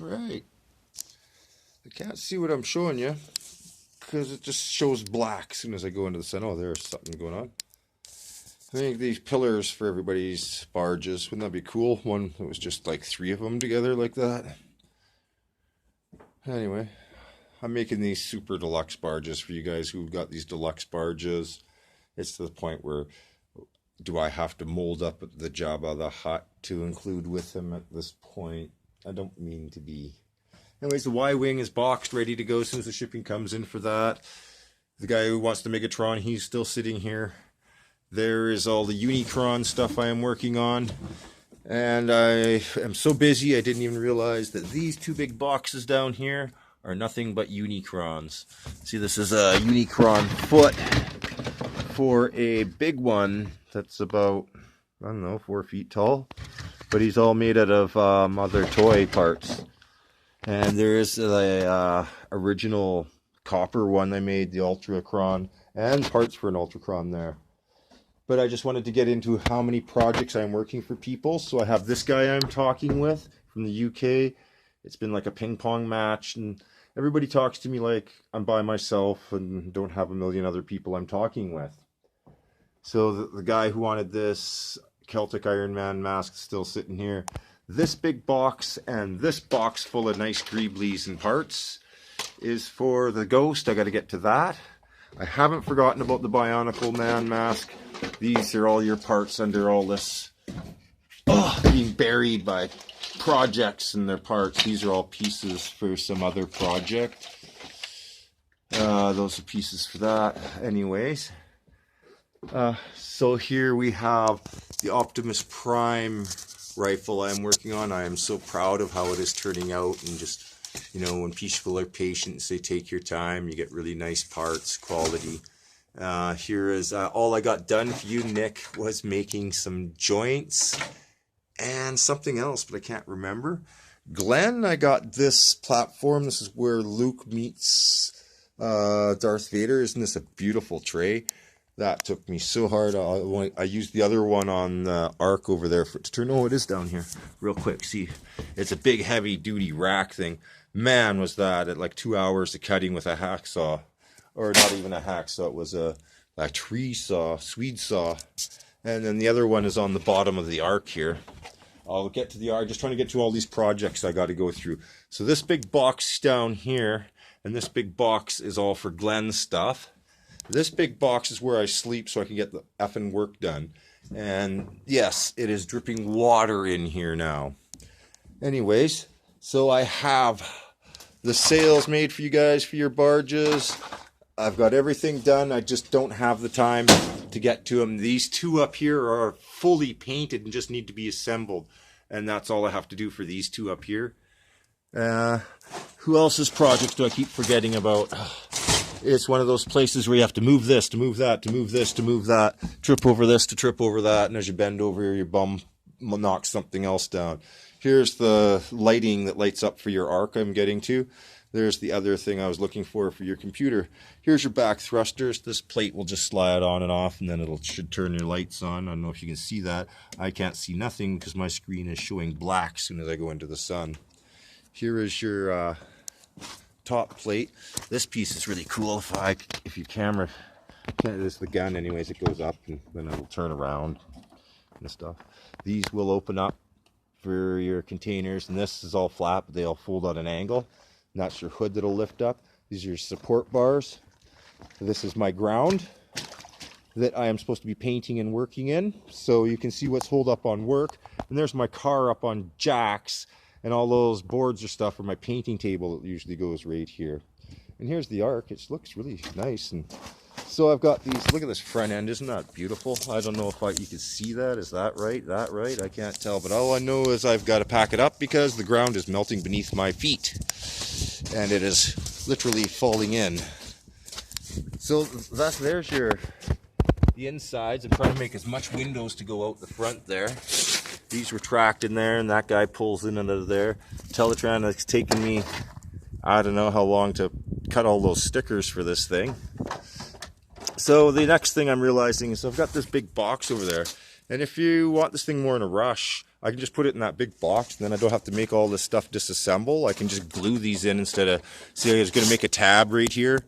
Alright. I can't see what I'm showing you because it just shows black as soon as I go into the sun. Oh, there's something going on. I think these pillars for everybody's barges, wouldn't that be cool? One that was just like 3 of them together like that. Anyway, I'm making these super deluxe barges for you guys who've got these deluxe barges. It's to the point where, do I have to mold up the Jabba the Hutt to include with them at this point? I don't mean to be. Anyways, the Y-wing is boxed, ready to go as soon as the shipping comes in for that. The guy who wants the Megatron, he's still sitting here. There is all the unicron stuff I am working on. And I am so busy I didn't even realize that these 2 big boxes down here are nothing but unicrons. See, this is a unicron foot for a big one that's about, I don't know, 4 feet tall. But he's all made out of other toy parts. And there is a original copper one I made, the Ultracron, and parts for an Ultracron there. But I just wanted to get into how many projects I'm working for people. So I have this guy I'm talking with from the UK. It's been like a ping pong match, and everybody talks to me like I'm by myself and don't have a million other people I'm talking with. So the guy who wanted this Celtic Iron Man mask is still sitting here. This big box and this box full of nice greeblies and parts is for the Ghost. I got to get to that. I haven't forgotten about the Bionicle Man mask. These are all your parts under all this being buried by projects and their parts. These are all pieces for some other project. Those are pieces for that. Anyways. So here we have the Optimus Prime rifle I'm working on. I am so proud of how it is turning out, and just, you know, when people are patient, say take your time, you get really nice parts, quality. Here is all I got done for you, Nick, was making some joints and something else, but I can't remember. Glenn, I got this platform. This is where Luke meets Darth Vader. Isn't this a beautiful tray? That took me so hard. I used the other one on the arc over there for it to turn. Oh, it is down here. Real quick. See, it's a big heavy-duty rack thing. Man, was that at like 2 hours of cutting with a hacksaw. Or not even a hacksaw. It was a tree saw, Swede saw. And then the other one is on the bottom of the arc here. I'll get to the arc. Just trying to get to all these projects I got to go through. So this big box down here, and this big box is all for Glenn's stuff. This big box is where I sleep so I can get the effing work done. And yes, it is dripping water in here now. Anyways, so I have the sails made for you guys for your barges. I've got everything done. I just don't have the time to get to them. These 2 up here are fully painted and just need to be assembled. And that's all I have to do for these 2 up here. Who else's projects do I keep forgetting about? It's one of those places where you have to move this, to move that, to move this, to move that, trip over this, to trip over that, and as you bend over here, your bum knocks something else down. Here's the lighting that lights up for your arc I'm getting to. There's the other thing I was looking for your computer. Here's your back thrusters. This plate will just slide on and off, and then it should turn your lights on. I don't know if you can see that. I can't see nothing because my screen is showing black as soon as I go into the sun. Here is your top plate. This piece is really cool. If your camera, this is the gun anyways, it goes up and then it'll turn around and stuff. These will open up for your containers, and this is all flat, but they all fold at an angle. And that's your hood that'll lift up. These are your support bars. This is my ground that I am supposed to be painting and working in, so you can see what's holed up on work. And there's my car up on jacks. And all those boards or stuff are my painting table that usually goes right here. And here's the arc. It looks really nice. And so I've got these. Look at this front end. Isn't that beautiful? I don't know if you can see that. Is that right? That right? I can't tell. But all I know is I've got to pack it up because the ground is melting beneath my feet. And it is literally falling in. So there's the insides. I'm trying to make as much windows to go out the front there. These retract in there, and that guy pulls in and out of there. Teletran, it's taken me, I don't know how long to cut all those stickers for this thing. So the next thing I'm realizing is I've got this big box over there, And if you want this thing more in a rush, I can just put it in that big box, and then I don't have to make all this stuff disassemble. I can just glue these in instead of, see, I was going to make a tab right here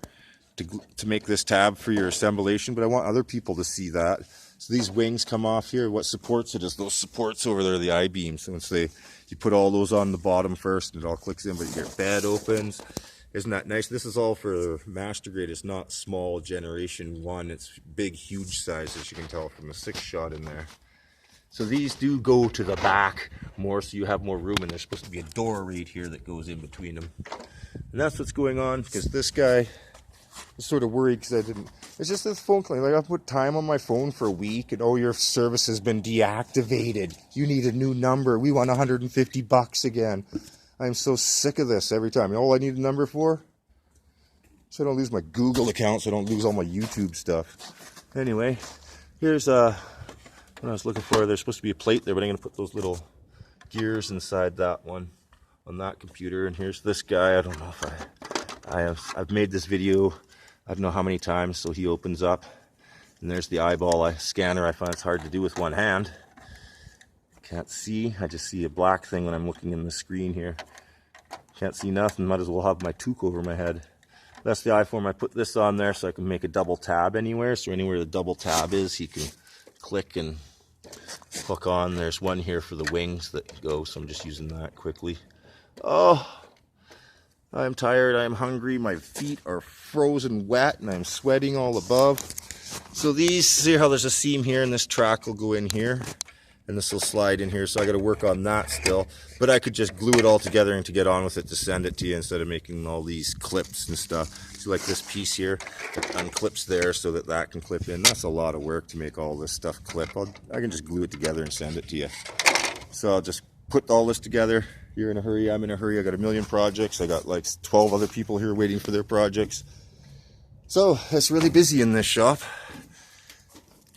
to make this tab for your assemblation, but I want other people to see that. So these wings come off here. What supports it is those supports over there, the I-beams. So once you put all those on the bottom first, and it all clicks in, but your bed opens. Isn't that nice? This is all for master grade. It's not small generation 1. It's big, huge size, as you can tell from the 6 shot in there. So these do go to the back more, so you have more room, and there's supposed to be a door right here that goes in between them. And that's what's going on, because this guy was sort of worried because I didn't. It's just this phone call. Like, I put time on my phone for a week, and oh, your service has been deactivated. You need a new number. We want $150 again. I'm so sick of this every time. You know all I need a number for? So I don't lose my Google account, so I don't lose all my YouTube stuff. Anyway, here's what I was looking for. There's supposed to be a plate there, but I'm going to put those little gears inside that one on that computer. And here's this guy. I don't know if I've made this video I don't know how many times, so he opens up. And there's the eyeball scanner. I find it's hard to do with one hand. Can't see. I just see a black thing when I'm looking in the screen here. Can't see nothing. Might as well have my toque over my head. That's the iPhone. I put this on there so I can make a double tab anywhere. So anywhere the double tab is, he can click and hook on. There's one here for the wings that go, so I'm just using that quickly. Oh, I'm tired. I'm hungry. My feet are frozen wet and I'm sweating all above. So these, see how there's a seam here, and this track will go in here. And this will slide in here, so I got to work on that still. But I could just glue it all together and to get on with it to send it to you instead of making all these clips and stuff. So like this piece here, it unclips there so that that can clip in. That's a lot of work to make all this stuff clip. I can just glue it together and send it to you. So I'll just put all this together. You're in a hurry, I'm in a hurry. I got a million projects. I got like 12 other people here waiting for their projects. So it's really busy in this shop.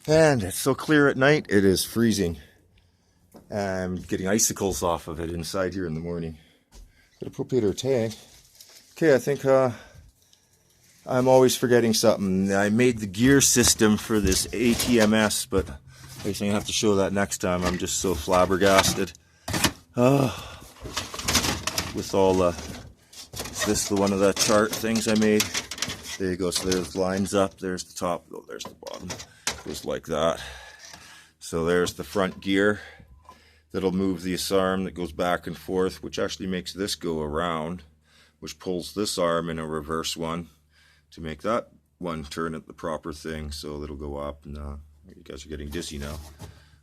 And it's so clear at night, it is freezing. I'm getting icicles off of it inside here in the morning. Got a propane tank. Okay, I think I'm always forgetting something. I made the gear system for this ATMS, but I guess I'm gonna have to show that next time. I'm just so flabbergasted. With all the, is this the one of the chart things I made? There you go. So there's lines up. There's the top. Oh, there's the bottom. It goes like that. So there's the front gear. That'll move this arm that goes back and forth, which actually makes this go around, which pulls this arm in a reverse one to make that one turn at the proper thing, so it'll go up. And you guys are getting dizzy now.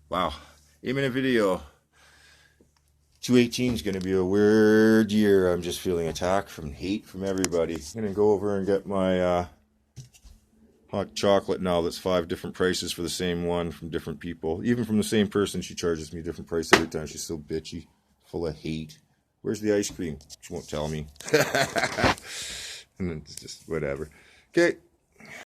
Wow. 8-minute video. 2018 is going to be a weird year. I'm just feeling attacked from hate from everybody. I'm going to go over and get my hot chocolate now. That's 5 different prices for the same one from different people. Even from the same person, she charges me a different price every time. She's so bitchy, full of hate. Where's the ice cream? She won't tell me. And then it's just whatever. Okay.